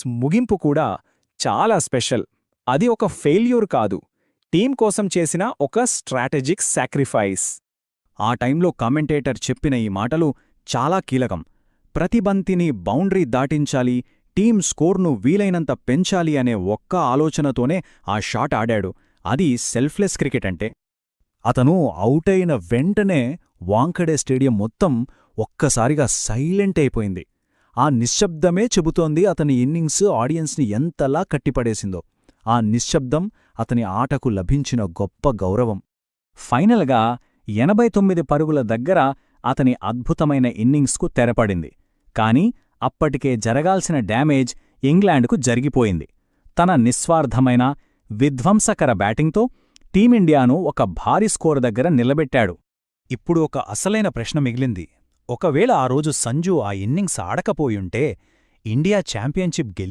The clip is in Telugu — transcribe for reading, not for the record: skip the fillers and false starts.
ఇన్నింగ్స్ ముగింపు కూడా చాలా స్పెషల్. అది ఒక ఫెయిల్యూర్ కాదు, టీం కోసం చేసిన ఒక స్ట్రాటజిక్ సాక్రిఫైస్. ఆ టైంలో కామెంటేటర్ చెప్పిన ఈ మాటలు చాలా కీలకం. ప్రతి బంతిని బౌండరీ దాటించాలి, టీం స్కోర్ను వీలైనంత పెంచాలి అనే ఒక్క ఆలోచనతోనే ఆ షాట్ ఆడాడు. అది సెల్ఫ్లెస్ క్రికెట్ అంటే. అతను అవుటైన వెంటనే వాంఖడే స్టేడియం మొత్తం ఒక్కసారిగా సైలెంట్ అయిపోయింది. ఆ నిశ్శబ్దమే చెబుతోంది అతని ఇన్నింగ్స్ ఆడియన్స్ని ఎంతలా కట్టిపడేసిందో. ఆ నిశ్శబ్దం అతని ఆటకు లభించిన గొప్ప గౌరవం. ఫైనల్గా 89 పరుగుల దగ్గర అతని అద్భుతమైన ఇన్నింగ్స్కు తెరపడింది. కాని అప్పటికే జరగాల్సిన డ్యామేజ్ ఇంగ్లాండ్కు జరిగిపోయింది. తన నిస్వార్థమైన, విధ్వంసకర బ్యాటింగ్తో టీమిండియాను ఒక భారీ స్కోర్ దగ్గర నిలబెట్టాడు. ఇప్పుడు ఒక అసలైన ప్రశ్న మిగిలింది. ఒకవేళ ఆ రోజు సంజూ ఆ ఇన్నింగ్స్ ఆడకపోయుంటే ఇండియా ఛాంపియన్షిప్